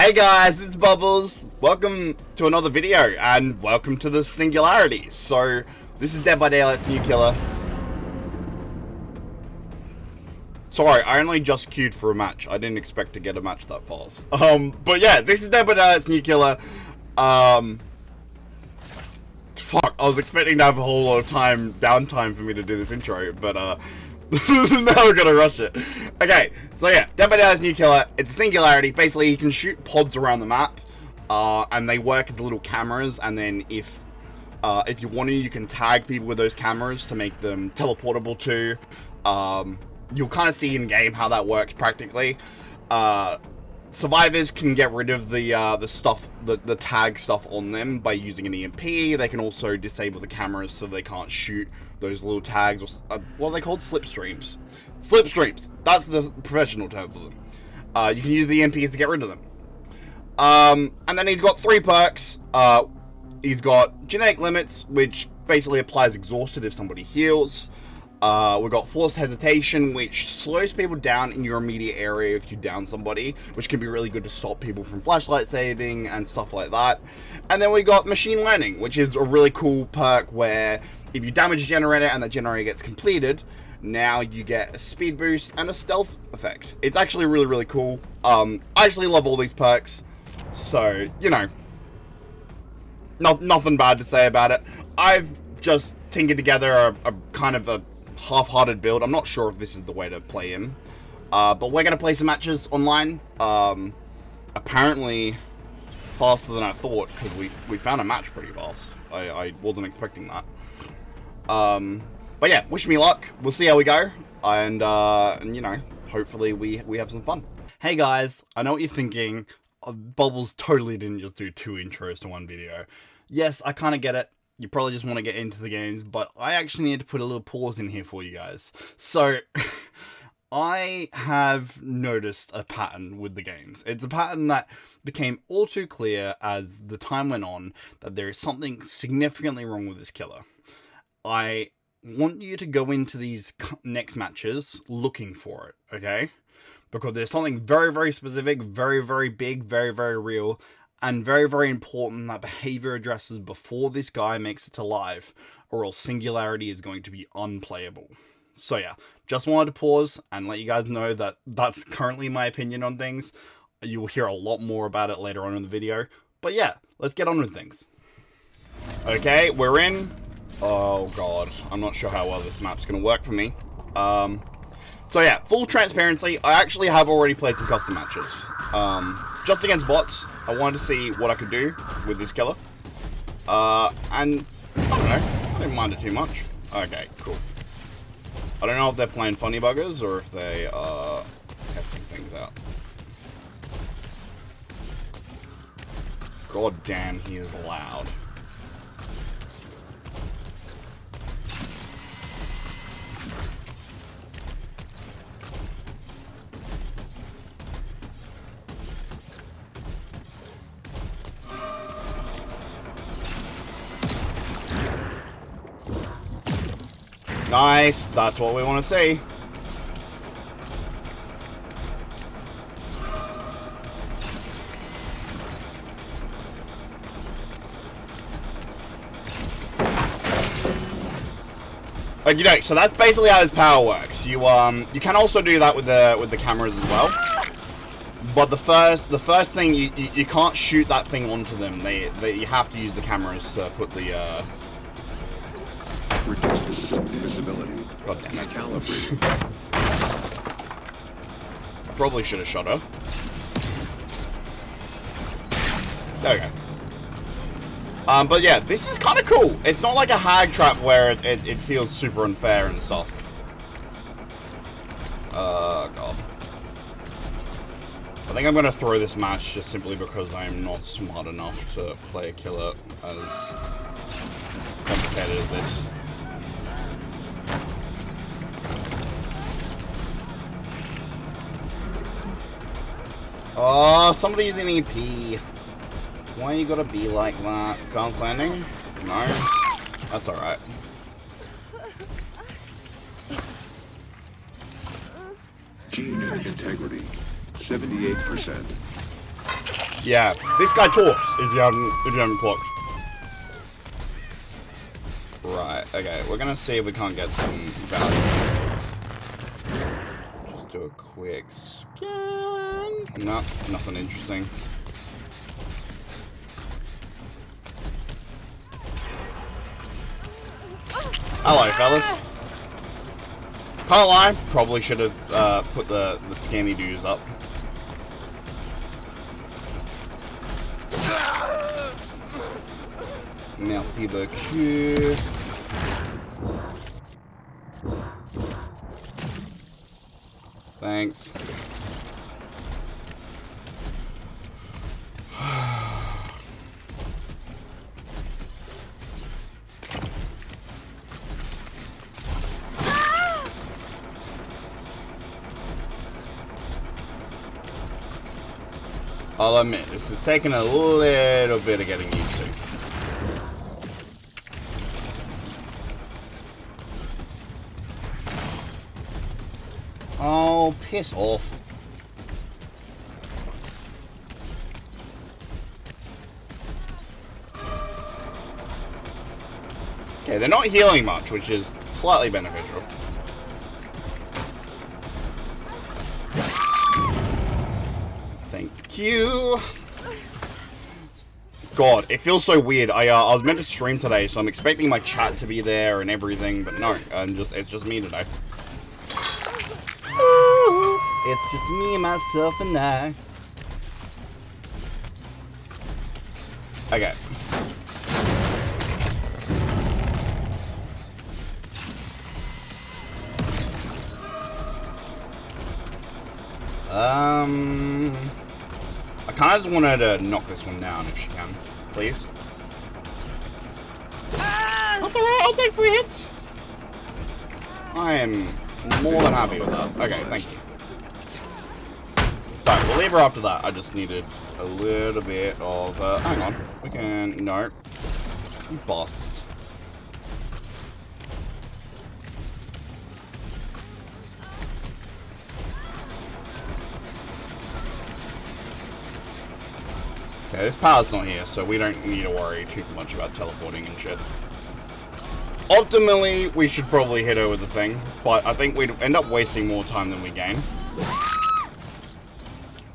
Hey guys, it's Bubbles. Welcome to another video, and welcome to the Singularity. So, this is Dead by Daylight's new killer. Sorry, I only just queued for a match. I didn't expect to get a match that fast. But yeah, this is Dead by Daylight's new killer. Fuck, I was expecting to have a whole lot of downtime for me to do this intro, but now we're gonna rush it. Okay, so yeah, Dead by Daylight's new killer. It's a Singularity. Basically, you can shoot pods around the map, and they work as little cameras. And then if you want to, you can tag people with those cameras to make them teleportable to. You'll kind of see in game how that works practically. Survivors can get rid of the stuff, the tag stuff on them by using an EMP. They can also disable the cameras so they can't shoot those little tags, or what are they called? Slipstreams. Slipstreams. That's the professional term for them. You can use the EMPs to get rid of them. And then he's got 3 perks. He's got genetic limits, which basically applies exhausted if somebody heals. We've got forced hesitation, which slows people down in your immediate area if you down somebody, which can be really good to stop people from flashlight saving and stuff like that. And then we got machine learning, which is a really cool perk where if you damage a generator and that generator gets completed, now you get a speed boost and a stealth effect. It's actually really, really cool. I actually love all these perks, so, you know, nothing bad to say about it. I've just tinkered together a kind of a half-hearted build. I'm not sure if this is the way to play him, but we're gonna play some matches online. Apparently faster than I thought, because we found a match pretty fast. I wasn't expecting that. But yeah, wish me luck. We'll see how we go, and you know, hopefully we have some fun. Hey guys, I know what you're thinking. Bubbles totally didn't just do 2 intros to one video. Yes, I kind of get it. You probably just want to get into the games, but I actually need to put a little pause in here for you guys. So, I have noticed a pattern with the games. It's a pattern that became all too clear as the time went on, that there is something significantly wrong with this killer. I want you to go into these next matches looking for it, okay? Because there's something very, very specific, very, very big, very, very real, and very, very important that behavior addresses before this guy makes it to live, or else Singularity is going to be unplayable. So yeah, just wanted to pause and let you guys know that that's currently my opinion on things. You will hear a lot more about it later on in the video. But yeah, let's get on with things. Okay, we're in. Oh god, I'm not sure how well this map's going to work for me. So yeah, full transparency, I actually have already played some custom matches. Just against bots. I wanted to see what I could do with this killer. And, I don't know, I didn't mind it too much. Okay, cool. I don't know if they're playing funny buggers or if they are testing things out. God damn, he is loud. Nice, that's what we want to see. You know, so that's basically how his power works. You can also do that with the cameras as well. But the first thing, you can't shoot that thing onto them. You have to use the cameras to put the reduced visibility. God damn it. Calibrated. Probably should have shot her. There we go. But yeah, this is kind of cool. It's not like a hag trap where it feels super unfair and stuff. God. I think I'm going to throw this match just simply because I'm not smart enough to play a killer as complicated as this. Oh, somebody using EP. Why you gotta be like that? Bounce landing? No? That's alright. Gene integrity, 78%. Yeah, this guy talks, if you haven't clocked. Right, okay, we're gonna see if we can't get some value. Just do a quick scan. No, nothing interesting. Hello, fellas. Can't lie, probably should have put the scanny dudes up. Merci beaucoup. Thanks. I'll admit, this is taking a little bit of getting used to. Oh, piss off. Okay, they're not healing much, which is slightly beneficial. Thank you. God, it feels so weird. I was meant to stream today, so I'm expecting my chat to be there and everything, but no, it's just me today. It's just me, myself, and I. Okay. I kind of just wanted to knock this one down if she can, please. That's alright, I'll take 3 hits. I am more than happy with that. Okay, thank you. So, we'll leave her after that. I just needed a little bit of, hang on. We can, no. You bastards. Okay, this power's not here, so we don't need to worry too much about teleporting and shit. Ultimately, we should probably hit her with the thing, but I think we'd end up wasting more time than we gain.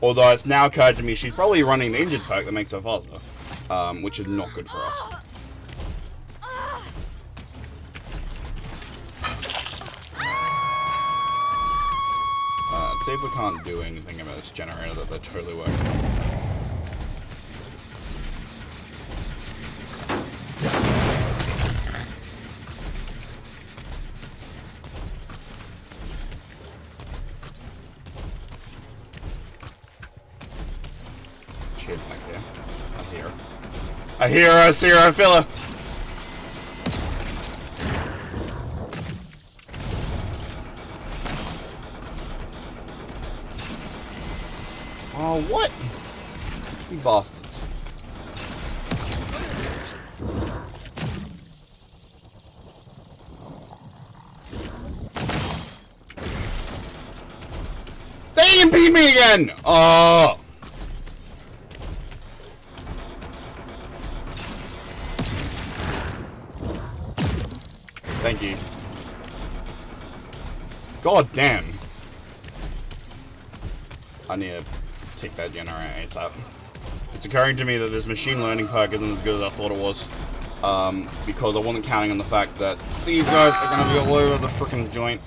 Although it's now occurred to me she's probably running the injured perk that makes her faster, which is not good for us. Let's see if we can't do anything about this generator that they're totally working on. I hear her, I see her, I feel her. Oh, what? You bastards. They EMP'd me again! Oh! Thank you. God damn. I need to take that generator ASAP. It's occurring to me that this machine learning perk isn't as good as I thought it was. Because I wasn't counting on the fact that these guys are going to be all over the freaking joint.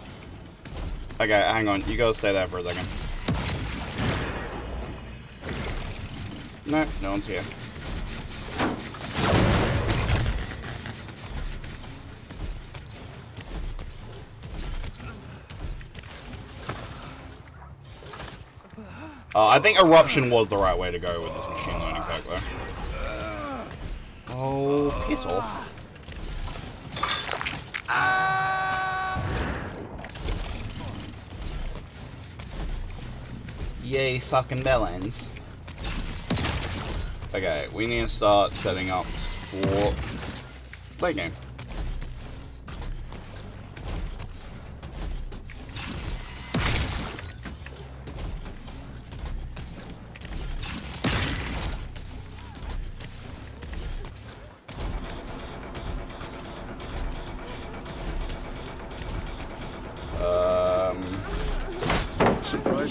Okay, hang on. You guys stay there for a second. No, no one's here. I think Eruption was the right way to go with this machine learning perk, though. Oh, piss off. Yay, fucking bellends. Okay, we need to start setting up for late game.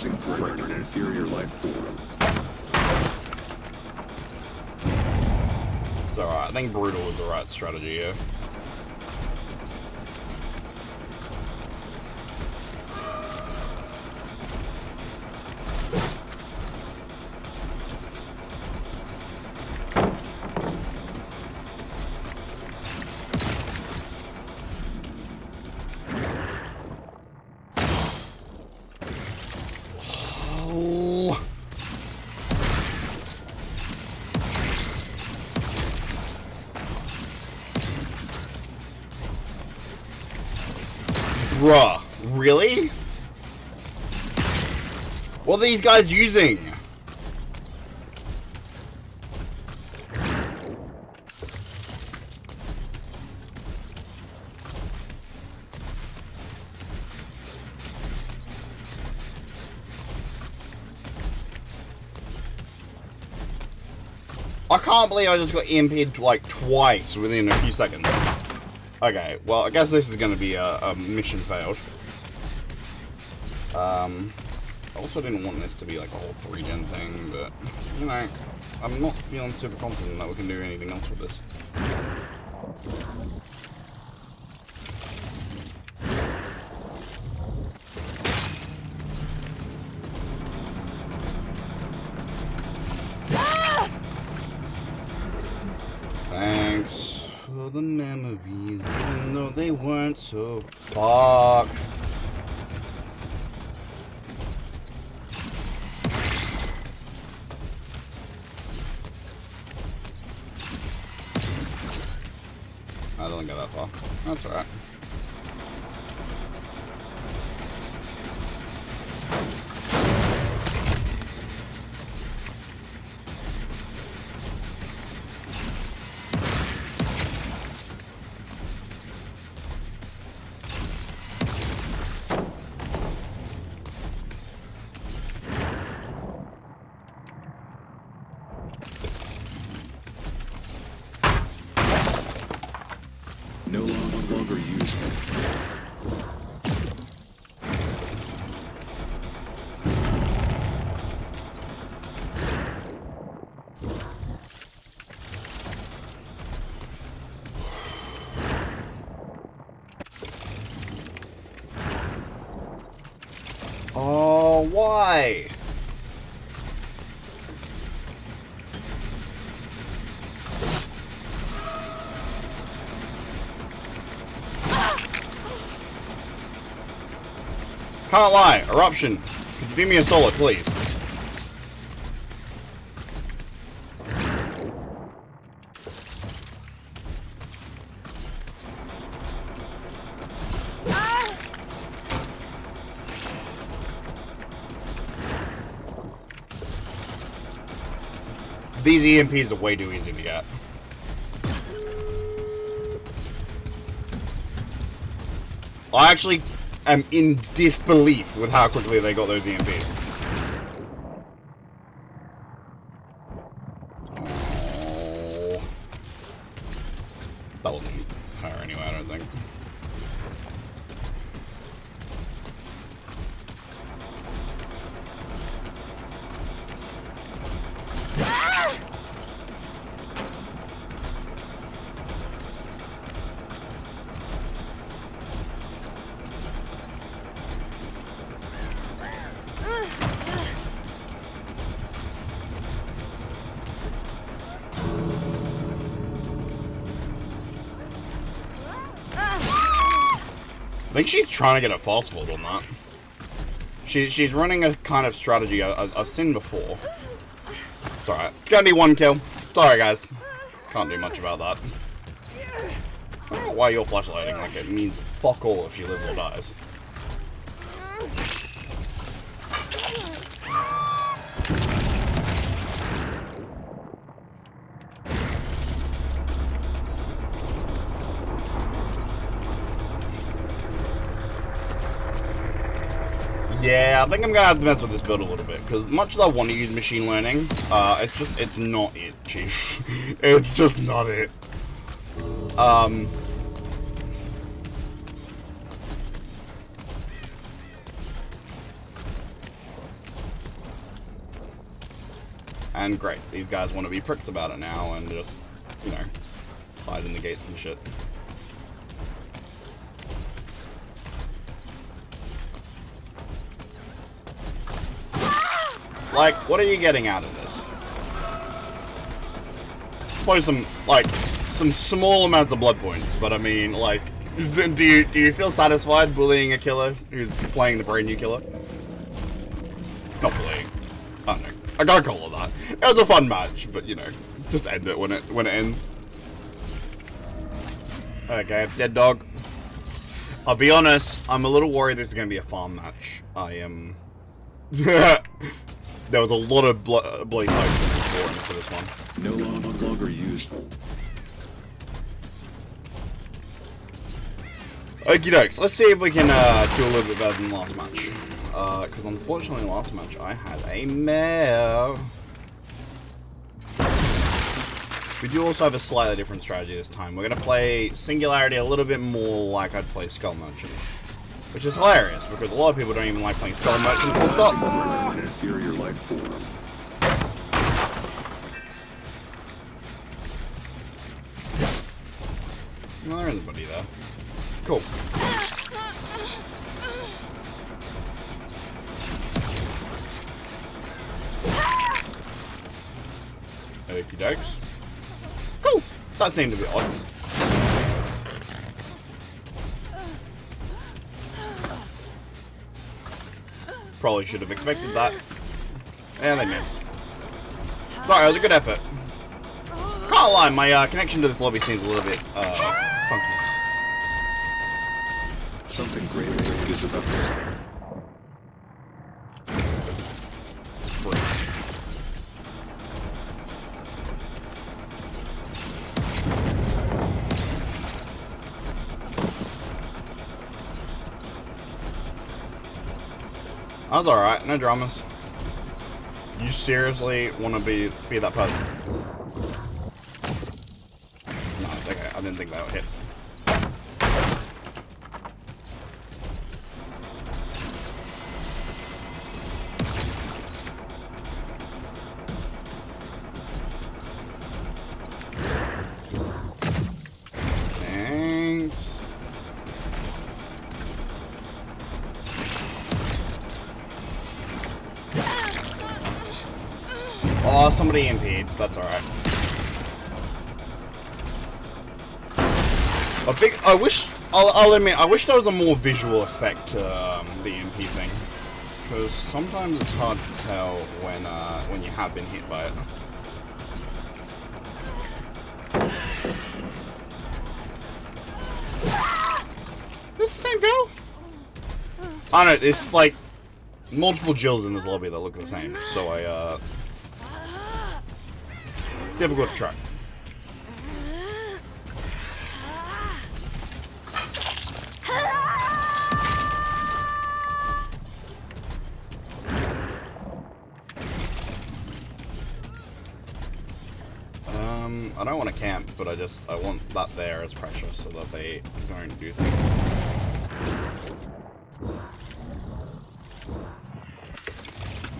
Increasing threat to an inferior life form. It's alright, I think brutal is the right strategy here. Bruh, really? What are these guys using? I can't believe I just got EMP'd like twice within a few seconds. Okay, well, I guess this is going to be a mission failed. I also didn't want this to be like a whole 3-gen thing, but, you know, I'm not feeling super confident that we can do anything else with this. Thanks for the memories, even though they weren't so fuck. I don't get that far. That's alright. No longer used. Oh, why? Can't lie, eruption. Could you do me a solid, please? These EMPs are way too easy to get. I actually am in disbelief with how quickly they got those EMPs. Oh. That wasn't her anyway, I don't think. I think she's trying to get a fast forward on that. She's running a kind of strategy I've seen before. It's alright. It's gonna be one kill. Sorry guys. Can't do much about that. I don't know why you're flashlighting like it means fuck all if she lives or dies. Yeah, I think I'm gonna have to mess with this build a little bit, because much as I want to use machine learning, it's not it, chief. It's just not it. And great, these guys want to be pricks about it now and just, you know, hide in the gates and shit. Like, what are you getting out of this? Probably some, like, some small amounts of blood points, but I mean, like, do you feel satisfied bullying a killer who's playing the brand new killer? Not bullying. I don't know. I can't call it that. It was a fun match, but you know, just end it when it ends. Okay, dead dog. I'll be honest, I'm a little worried this is gonna be a farm match. I am. There was a lot of bloody fights for this one. No longer useful. Okie dokes, let's see if we can do a little bit better than last match. Because unfortunately last match I had a mare. We do also have a slightly different strategy this time. We're going to play Singularity a little bit more like I'd play Skull Merchant. Which is hilarious, because a lot of people don't even like playing Skull Merchant full stop. An inferior life form. No, there isn't anybody there. Cool. Okie dokes. Cool. That seemed a bit odd. Probably should have expected that. And they missed. Sorry, it was a good effort. Can't lie, my connection to this lobby seems a little bit funky. Something greater is about to happen. That was alright, no dramas. You seriously want to be that person? No, okay, I didn't think that would hit. Thanks. Oh, somebody EMP'd. That's alright. I'll admit, I wish there was a more visual effect to the EMP thing. Because sometimes it's hard to tell when you have been hit by it. This the same girl? I don't know, there's like multiple Jills in this lobby that look the same, so I difficult to track. I don't want to camp, but I want that there as pressure so that they don't do things.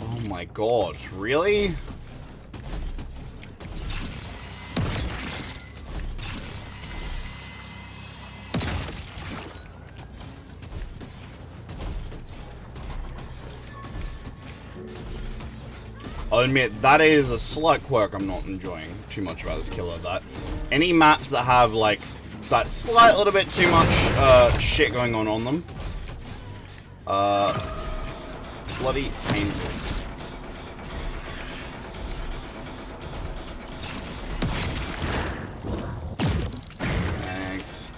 Oh my god, really? I'll admit, that is a slight quirk I'm not enjoying too much about this killer. That any maps that have, like, that slight little bit too much shit going on them, bloody painful. Thanks.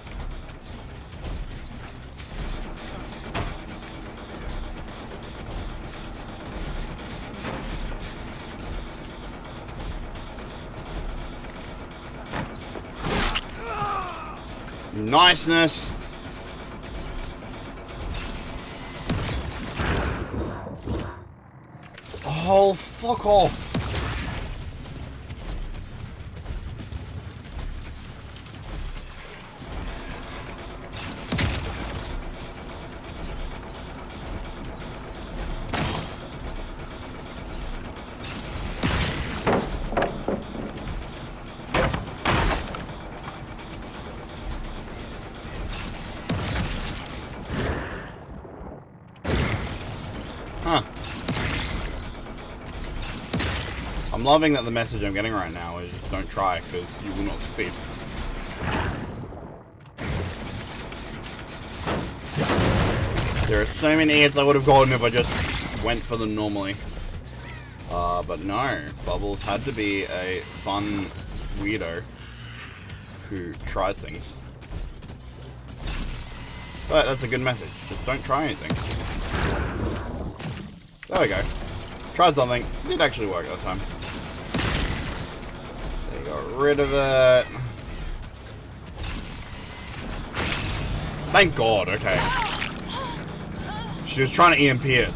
Niceness. Oh, fuck off. loving that the message I'm getting right now is just don't try, because you will not succeed. There are so many hits I would have gotten if I just went for them normally. But no, Bubbles had to be a fun weirdo who tries things. But that's a good message. Just don't try anything. There we go. Tried something. Did actually work that time. They got rid of it. Thank God, okay. She was trying to EMP it.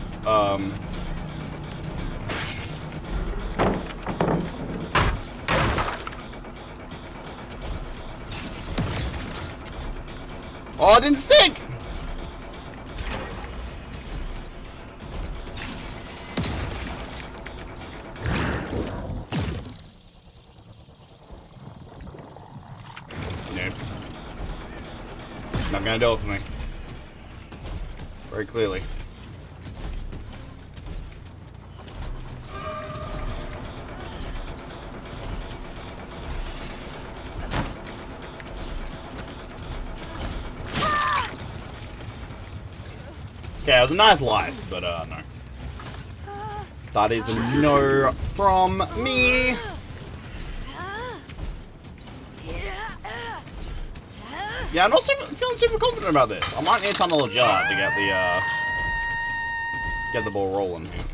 Oh, it didn't stick! Nope. Not gonna do it for me. Very clearly. Okay, it was a nice life, but no. That is a no from me. Yeah, I'm not feeling super confident about this. I might need Tunnel of Jar to get the ball rolling here.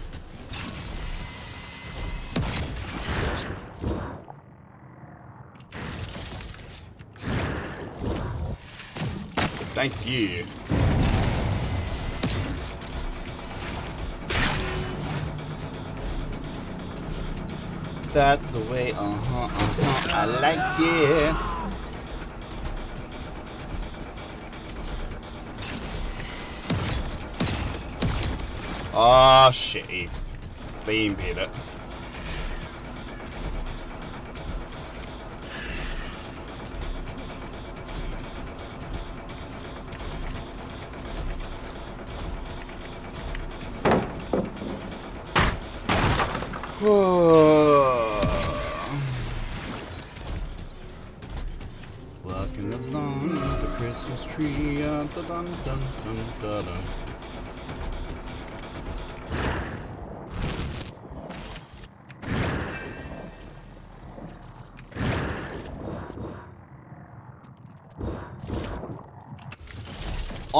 Thank you. That's the way, I like it. Oh shit, they impeded it. Walking along the Christmas tree, dun dun dun dun dun dun.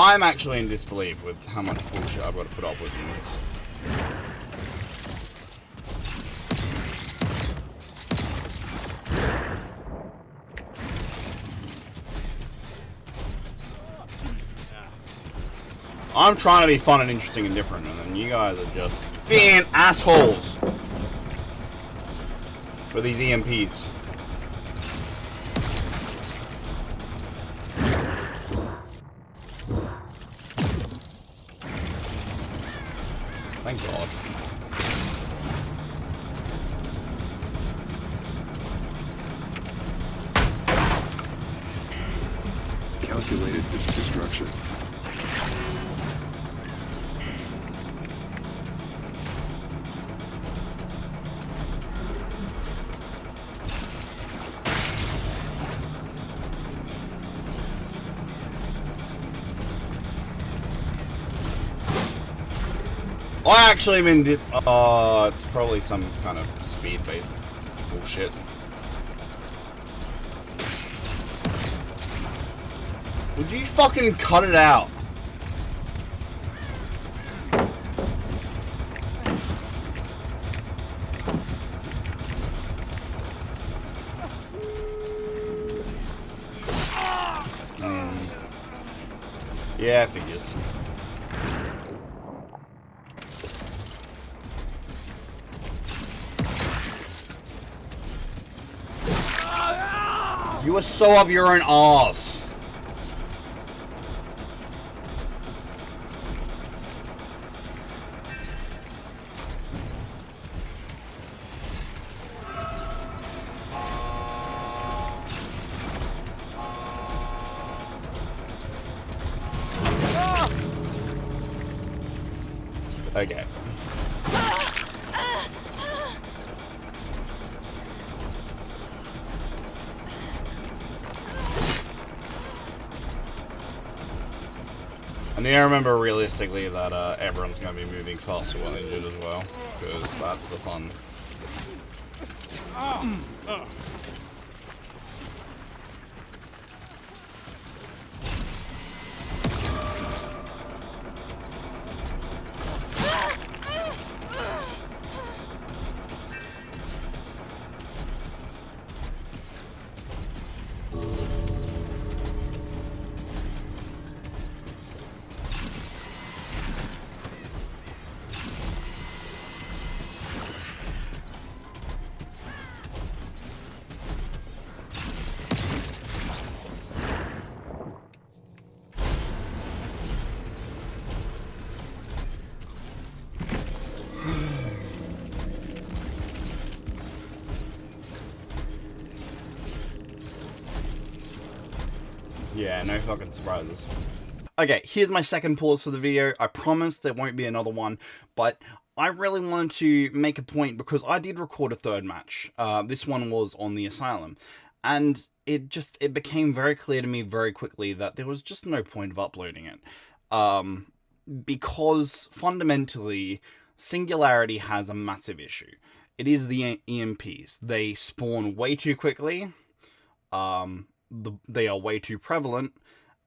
I'm actually in disbelief with how much bullshit I've got to put up with in this. I'm trying to be fun and interesting and different, and then you guys are just being assholes with these EMPs. Thank God. Calculated destruction. I actually mean this. It's probably some kind of speed-based bullshit. Would you fucking cut it out? Yeah, figures. You are so up your own arse. Okay. I need to remember realistically that everyone's going to be moving faster while injured as well, because that's the fun. Yeah, no fucking surprises. Okay, here's my second pause for the video. I promise there won't be another one, but I really wanted to make a point because I did record a third match. This one was on the Asylum, and it became very clear to me very quickly that there was just no point of uploading it. Because fundamentally, Singularity has a massive issue. It is the EMPs. They spawn way too quickly. They are way too prevalent,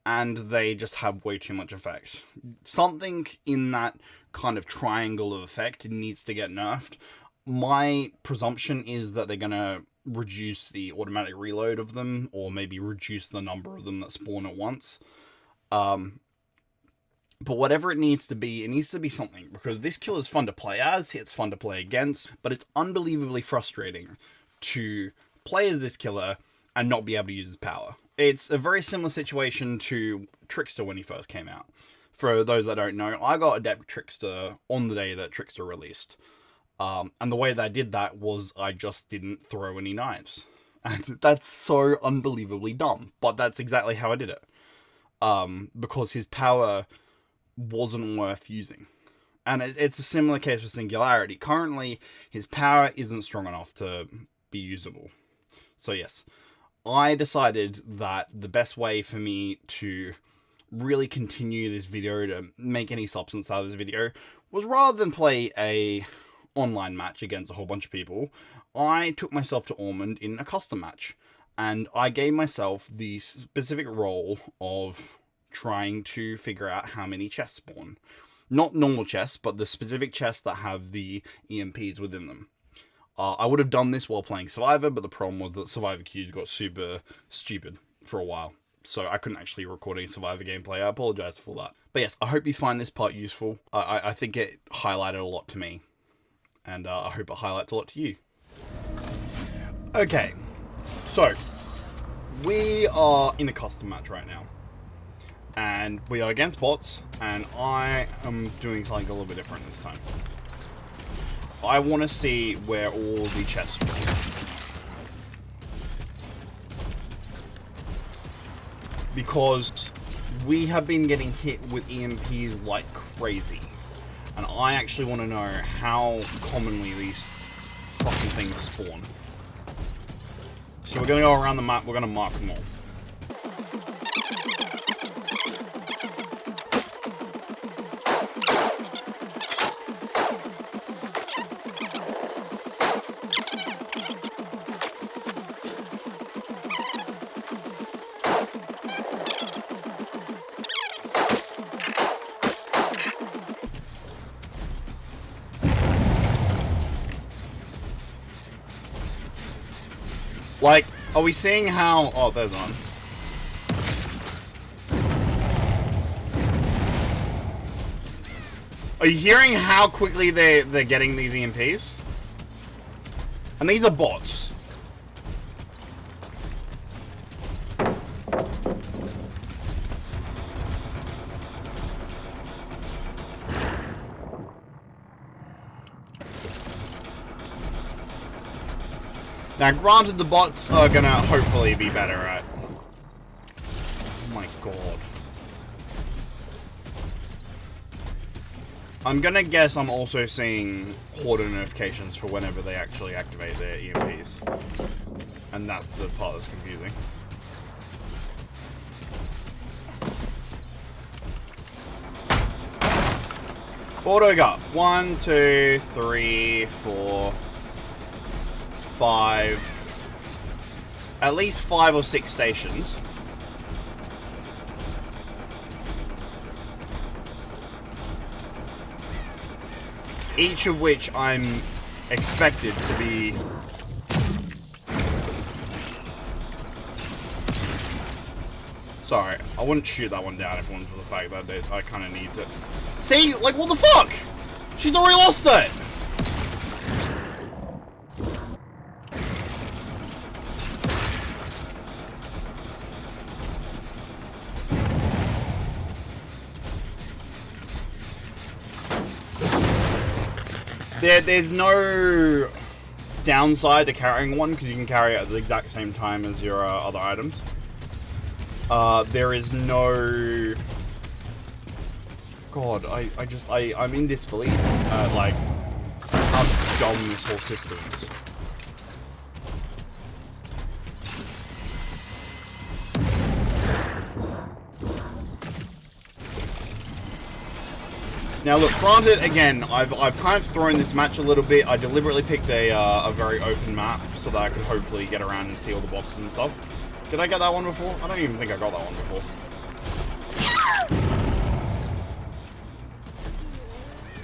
and they just have way too much effect. Something in that kind of triangle of effect needs to get nerfed. My presumption is that they're going to reduce the automatic reload of them, or maybe reduce the number of them that spawn at once. But whatever it needs to be something, because this kill is fun to play as, it's fun to play against, but it's unbelievably frustrating to play as this killer and not be able to use his power. It's a very similar situation to Trickster when he first came out. For those that don't know, I got Adept Trickster on the day that Trickster released. And the way that I did that was I just didn't throw any knives. And that's so unbelievably dumb, but that's exactly how I did it. Because his power wasn't worth using. And it's a similar case with Singularity. Currently, his power isn't strong enough to be usable. So yes, I decided that the best way for me to really continue this video, to make any substance out of this video, was rather than play a online match against a whole bunch of people, I took myself to Ormond in a custom match. And I gave myself the specific role of trying to figure out how many chests spawn. Not normal chests, but the specific chests that have the EMPs within them. I would have done this while playing Survivor, but the problem was that Survivor queues got super stupid for a while. So I couldn't actually record any Survivor gameplay. I apologize for that. But yes, I hope you find this part useful. I think it highlighted a lot to me. And I hope it highlights a lot to you. Okay, so we are in a custom match right now. And we are against bots, and I am doing something a little bit different this time. I want to see where all the chests spawn. Because we have been getting hit with EMPs like crazy. And I actually want to know how commonly these fucking things spawn. So we're going to go around the map, we're going to mark them all. Like, are we seeing how... Oh, there's one. Are you hearing how quickly they're getting these EMPs? And these are bots. Now, granted, the bots are gonna hopefully be better at... Oh my god. I'm gonna guess I'm also seeing Hoarder notifications for whenever they actually activate their EMPs. And that's the part that's confusing. What do I got? 1, 2, 3, 4, 5. At least 5 or 6 stations. Each of which I'm expected to be... Sorry, I wouldn't shoot that one down if it wasn't for the fact that I kind of need to... See? Like, what the fuck? She's already lost it! There's no downside to carrying one, because you can carry it at the exact same time as your other items. There is no... God, I'm in disbelief at, like, how dumb this whole system is. Now look, granted, again, I've kind of thrown this match a little bit. I deliberately picked a very open map so that I could hopefully get around and see all the boxes and stuff. Did I get that one before? I don't even think I got that one before.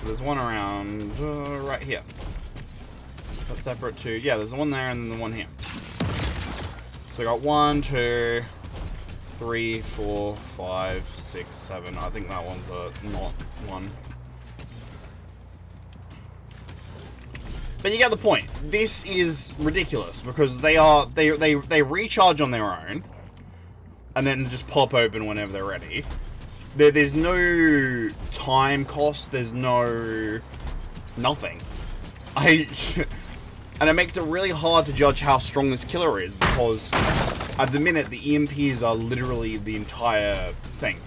There's one around right here. That's separate to... Yeah, there's the one there and then the one here. So I got 1, 2, 3, 4, 5, 6, 7. I think that one's not one. But you get the point. This is ridiculous because they recharge on their own and then just pop open whenever they're ready. There's no time cost. There's no nothing. And it makes it really hard to judge how strong this killer is because at the minute the EMPs are literally the entire thing.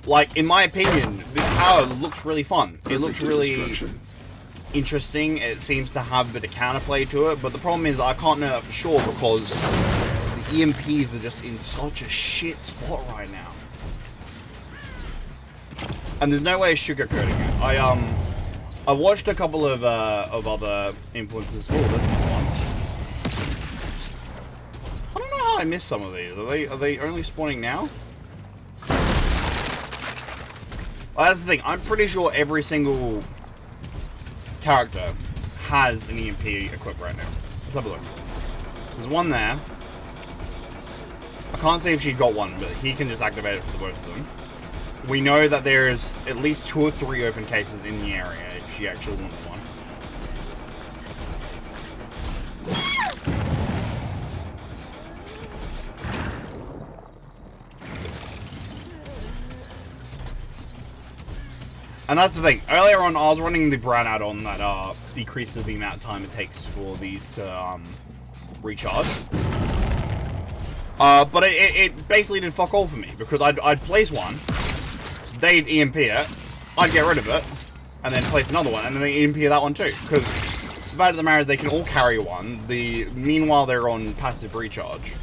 Like, in my opinion, this power looks really fun. It looks really interesting. It seems to have a bit of counterplay to it, but the problem is I can't know that for sure because the EMPs are just in such a shit spot right now. And there's no way of sugarcoating it. I watched a couple of other influencers. Oh, there's another one. I don't know how I missed some of these. Are they only spawning now? Well, that's the thing. I'm pretty sure every single character has an EMP equipped right now. Let's have a look. There's one there. I can't say if she's got one, but he can just activate it for the both of them. We know that there's at least 2 or 3 open cases in the area if she actually wants one. And that's the thing. Earlier on, I was running the brown add-on that decreases the amount of time it takes for these to recharge. But it basically did fuck all for me because I'd place one, they'd EMP it, I'd get rid of it, and then place another one, and then they EMP that one too. Because the fact of the matter is they can all carry one. Meanwhile, they're on passive recharge.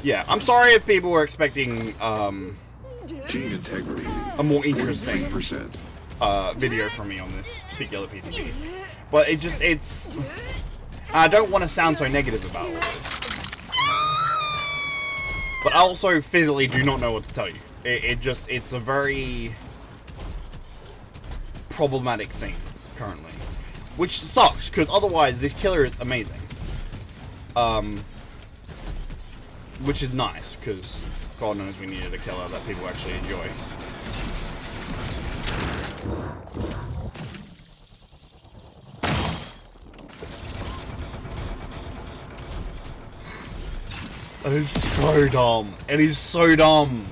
Yeah, I'm sorry if people were expecting Gene integrity. a more interesting 49%. video from me on this particular PTB. But it's... I don't want to sound so negative about all this. But I also physically do not know what to tell you. It's a very problematic thing currently. Which sucks, because otherwise this killer is amazing. Which is nice, because God knows we needed a killer that people actually enjoy. That is so dumb. It is so dumb.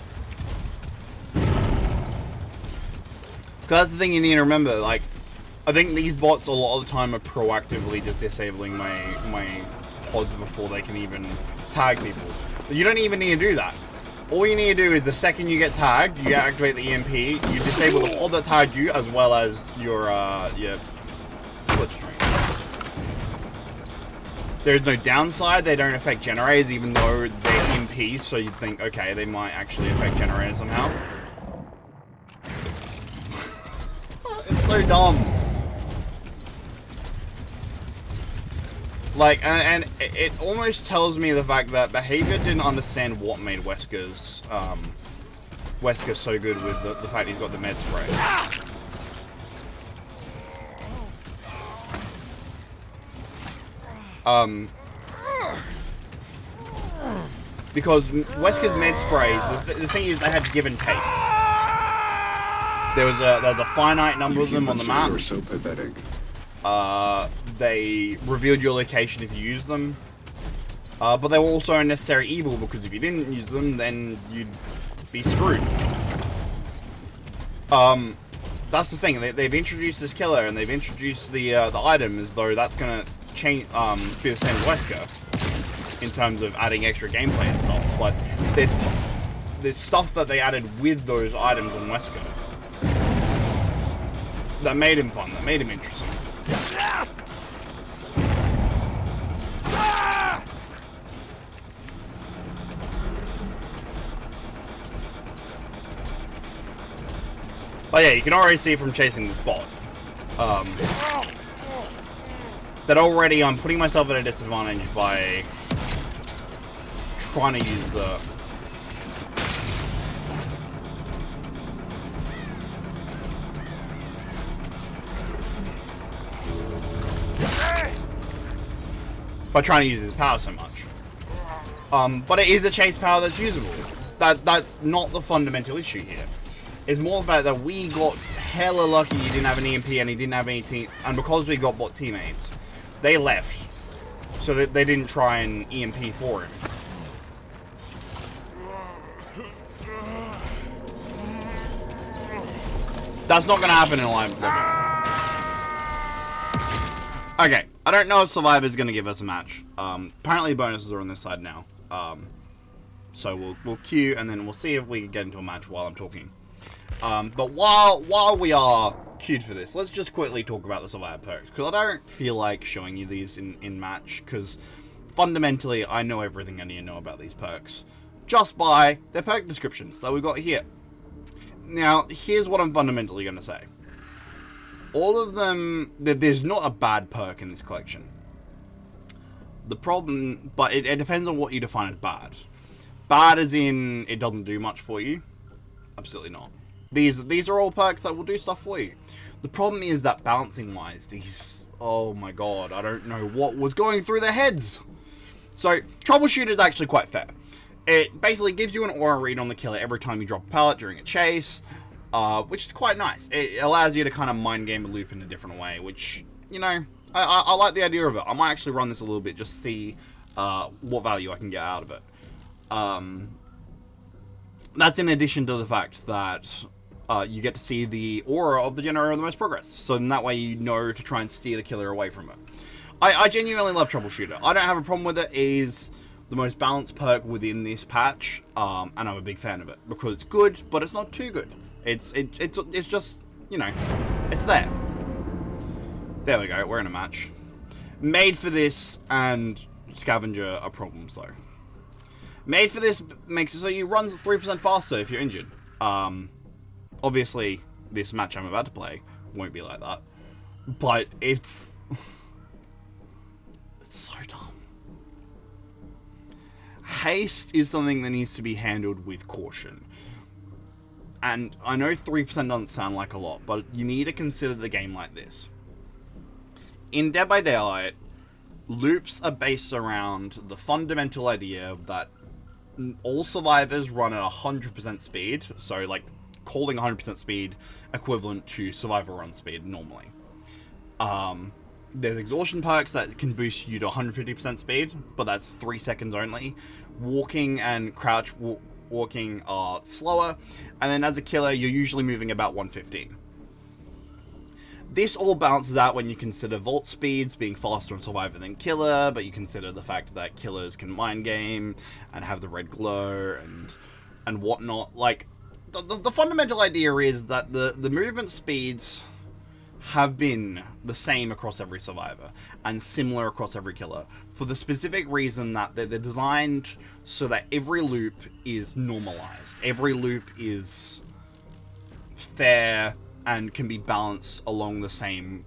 Because that's the thing you need to remember, like, I think these bots a lot of the time are proactively just disabling my pods before they can even tag people. But you don't even need to do that. All you need to do is the second you get tagged, you activate the EMP, you disable the pod that tagged you as well as your slipstream. There's no downside. They don't affect generators, even though they're EMPs, so you'd think, okay, they might actually affect generators somehow. It's so dumb. Like, and it almost tells me the fact that Behavior didn't understand what made Wesker so good with the fact he's got the med spray. Because Wesker's med sprays, the thing is they had give and take. There was a finite number of them on the map. You're so pathetic. They revealed your location if you used them. But they were also a necessary evil, because if you didn't use them, then you'd be screwed. That's the thing. They've introduced this killer, and they've introduced the item as though that's gonna change, be the same as Wesker in terms of adding extra gameplay and stuff. But there's stuff that they added with those items on Wesker that made him fun, that made him interesting. But yeah, you can already see from chasing this bot that already I'm putting myself at a disadvantage by trying to use the... by trying to use his power so much. But it is a chase power that's usable. That's not the fundamental issue here. It's more the fact that we got hella lucky he didn't have an EMP and he didn't have any team, and because we got bot teammates, they left. So that they didn't try and EMP for him. That's not gonna happen in a live lobby. Okay, I don't know if Survivor's gonna give us a match. Apparently bonuses are on this side now. So we'll queue and then we'll see if we can get into a match while I'm talking. But while we are queued for this, let's just quickly talk about the Survivor perks, because I don't feel like showing you these in match, because fundamentally I know everything I need to know about these perks just by their perk descriptions that we've got here. Now, here's what I'm fundamentally going to say. All of them, there's not a bad perk in this collection. The problem, but it depends on what you define as bad. Bad as in, it doesn't do much for you? Absolutely not. These are all perks that will do stuff for you. The problem is that balancing wise, these, oh my god, I don't know what was going through their heads. So, Troubleshoot is actually quite fair. It basically gives you an aura read on the killer every time you drop a pallet during a chase, which is quite nice. It allows you to kind of mind game a loop in a different way, which, you know, I like the idea of it. I might actually run this a little bit, just to see what value I can get out of it. That's in addition to the fact that you get to see the aura of the generator of the most progress. So in that way you know to try and steer the killer away from it. I genuinely love Troubleshooter. I don't have a problem with it. It is the most balanced perk within this patch, and I'm a big fan of it. Because it's good, but it's not too good. It's just, you know, it's there. There we go, we're in a match. Made for this and Scavenger are problems though. Made for this makes it so you run 3% faster if you're injured. Obviously, this match I'm about to play won't be like that. But it's so dumb. Haste is something that needs to be handled with caution. And I know 3% doesn't sound like a lot, but you need to consider the game like this. In Dead by Daylight, loops are based around the fundamental idea that all survivors run at 100% speed, so like calling 100% speed equivalent to survivor run speed normally. There's exhaustion perks that can boost you to 150% speed, but that's 3 seconds only. Walking and crouch walking are slower, and then as a killer you're usually moving about 115. This all balances out when you consider vault speeds being faster on Survivor than Killer, but you consider the fact that Killers can mind game and have the red glow and whatnot. Like, the fundamental idea is that the movement speeds have been the same across every survivor and similar across every killer for the specific reason that they're designed so that every loop is normalized. Every loop is fair and can be balanced along the same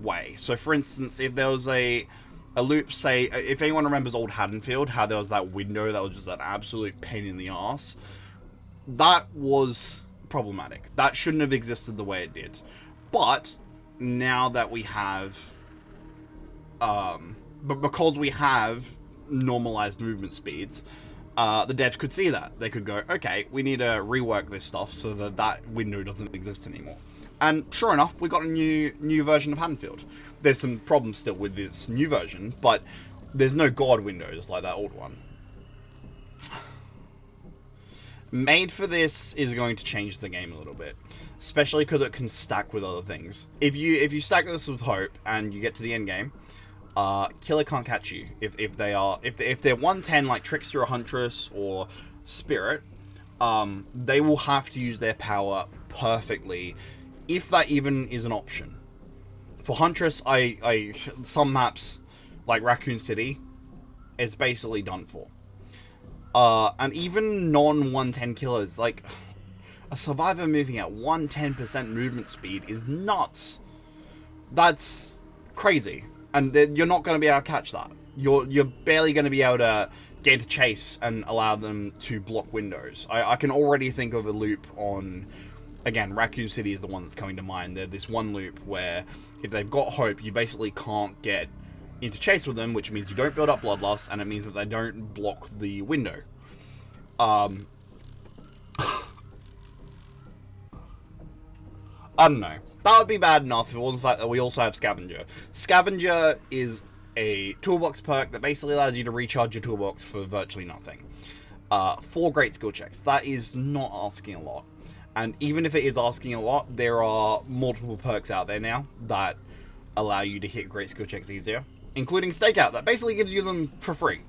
way. So for instance, if there was a loop, say, if anyone remembers old Haddonfield, how there was that window that was just an absolute pain in the ass, that was problematic. That shouldn't have existed the way it did. But now that we have, but because we have normalized movement speeds, the devs could see that. They could go, okay, we need to rework this stuff so that that window doesn't exist anymore. And sure enough, we got a new version of Haddonfield. There's some problems still with this new version, but there's no guard windows like that old one. Made for this is going to change the game a little bit, especially because it can stack with other things. If you stack this with Hope and you get to the end game, Killer can't catch you if they're 110 like Trickster or Huntress or Spirit. They will have to use their power perfectly, if that even is an option. For Huntress, some maps like Raccoon City, it's basically done for. And even non-110 killers, like a survivor moving at 110% movement speed is nuts. That's crazy, and you're not going to be able to catch that. You're barely going to be able to get into chase and allow them to block windows. I can already think of a loop on, again, Raccoon City is the one that's coming to mind. There's this one loop where if they've got Hope, you basically can't get into chase with them, which means you don't build up bloodlust, and it means that they don't block the window. I don't know. That would be bad enough if it was the fact that we also have Scavenger. Scavenger is a toolbox perk that basically allows you to recharge your toolbox for virtually nothing. 4 great skill checks. That is not asking a lot. And even if it is asking a lot, there are multiple perks out there now that allow you to hit great skill checks easier, including Stakeout, that basically gives you them for free.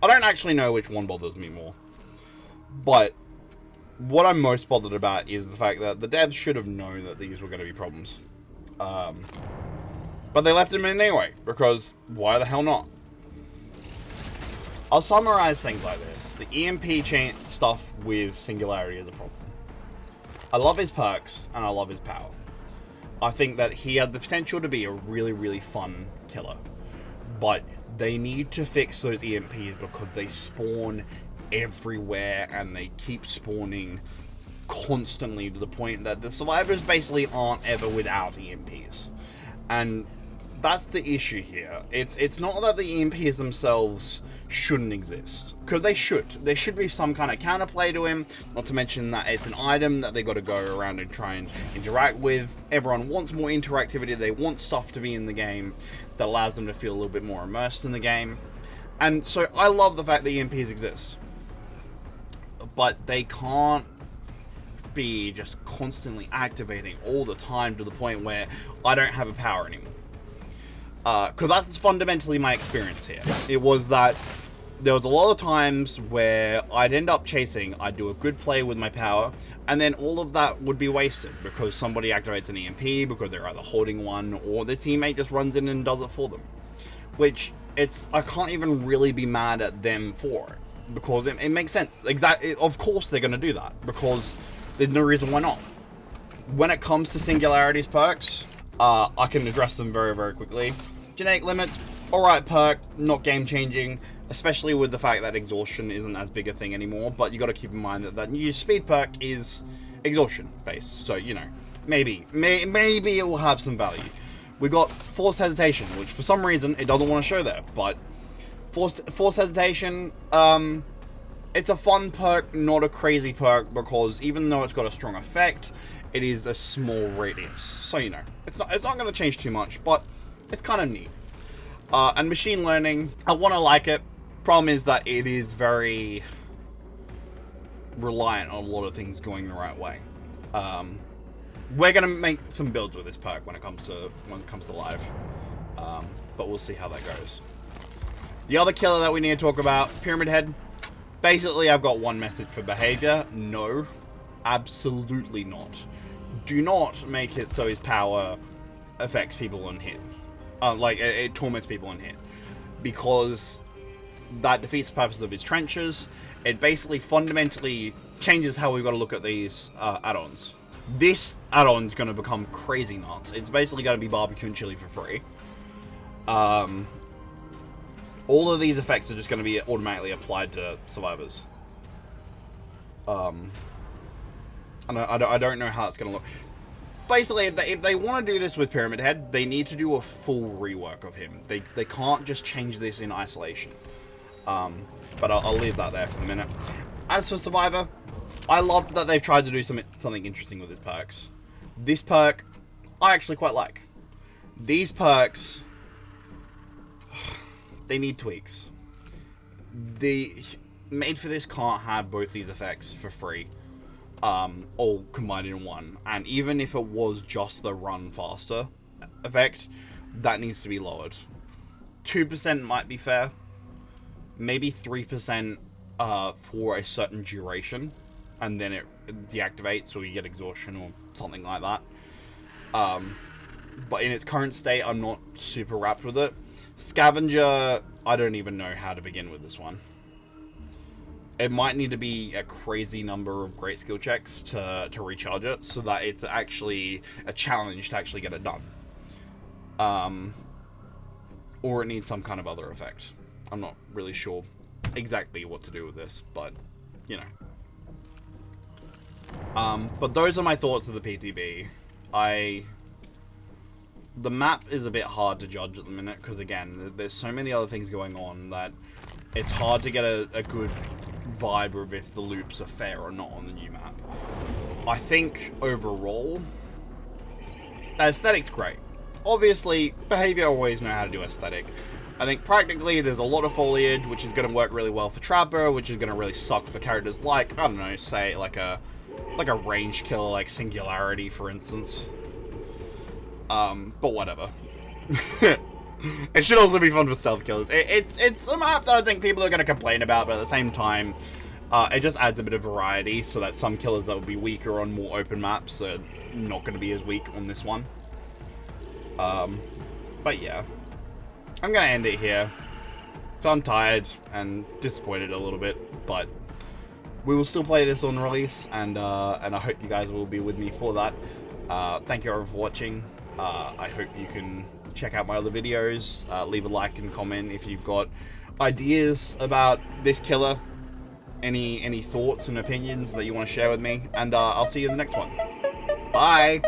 I don't actually know which one bothers me more, but what I'm most bothered about is the fact that the devs should have known that these were going to be problems. But they left them in anyway, because why the hell not? I'll summarize things like this. The EMP chain stuff with Singularity is a problem. I love his perks, and I love his power. I think that he had the potential to be a really, really fun killer. But they need to fix those EMPs because they spawn everywhere, and they keep spawning constantly to the point that the survivors basically aren't ever without EMPs. And that's the issue here. It's not that the EMPs themselves shouldn't exist, because they should. There should be some kind of counterplay to him, not to mention that it's an item that they got to go around and try and interact with. Everyone wants more interactivity. They want stuff to be in the game that allows them to feel a little bit more immersed in the game. And so I love the fact that EMPs exist, but they can't be just constantly activating all the time to the point where I don't have a power anymore. Because that's fundamentally my experience here. It was that there was a lot of times where I'd end up chasing, I'd do a good play with my power, and then all of that would be wasted because somebody activates an EMP, because they're either holding one, or their teammate just runs in and does it for them. Which, I can't even really be mad at them for it, because it makes sense. Of course they're going to do that, because there's no reason why not. When it comes to Singularity's perks, I can address them very, very quickly. Genetic limits, alright perk, not game changing, especially with the fact that exhaustion isn't as big a thing anymore, but you got to keep in mind that new speed perk is exhaustion based, so you know, maybe it will have some value. We got forced hesitation, which for some reason it doesn't want to show there, but forced hesitation, it's a fun perk, not a crazy perk, because even though it's got a strong effect, it is a small radius, so you know, it's not going to change too much, but it's kind of neat. And machine learning, I want to like it. Problem is that it is very reliant on a lot of things going the right way. We're gonna make some builds with this perk when it comes to live, but we'll see how that goes. The other killer that we need to talk about, Pyramid Head. Basically, I've got one message for behavior. No, absolutely not. Do not make it so his power affects people on hit. Like, it torments people on hit. Because that defeats the purpose of his trenches. It basically fundamentally changes how we've got to look at these add-ons. This add-on is going to become crazy nuts. It's basically going to be barbecue and chili for free. All of these effects are just going to be automatically applied to survivors. And I don't know how it's going to look. Basically, if they want to do this with Pyramid Head, they need to do a full rework of him. They can't just change this in isolation. But I'll leave that there for the minute. As for Survivor, I love that they've tried to do something interesting with his perks. This perk, I actually quite like. These perks, they need tweaks. The Made for This can't have both these effects for free, all combined in one. And even if it was just the run faster effect, that needs to be lowered. 2% might be fair. Maybe 3% for a certain duration, and then it deactivates or you get exhaustion or something like that. But in its current state, I'm not super wrapped with it. Scavenger, I don't even know how to begin with this one. It might need to be a crazy number of great skill checks to recharge it, so that it's actually a challenge to actually get it done. Or it needs some kind of other effect. I'm not really sure exactly what to do with this, but, you know. But those are my thoughts of the PTB. The map is a bit hard to judge at the minute, because again, there's so many other things going on that it's hard to get a good vibe of if the loops are fair or not on the new map. I think, overall, the aesthetic's great. Obviously, behavior always know how to do aesthetic. I think practically there's a lot of foliage, which is going to work really well for Trapper, which is going to really suck for characters like, I don't know, say like a range killer like Singularity, for instance. But whatever. It should also be fun for stealth killers. It's a map that I think people are going to complain about, but at the same time, it just adds a bit of variety so that some killers that would be weaker on more open maps are not going to be as weak on this one. But yeah. I'm going to end it here. So I'm tired and disappointed a little bit, but we will still play this on release, and I hope you guys will be with me for that. Thank you everyone for watching. I hope you can check out my other videos. Leave a like and comment if you've got ideas about this killer, any thoughts and opinions that you want to share with me, and I'll see you in the next one. Bye!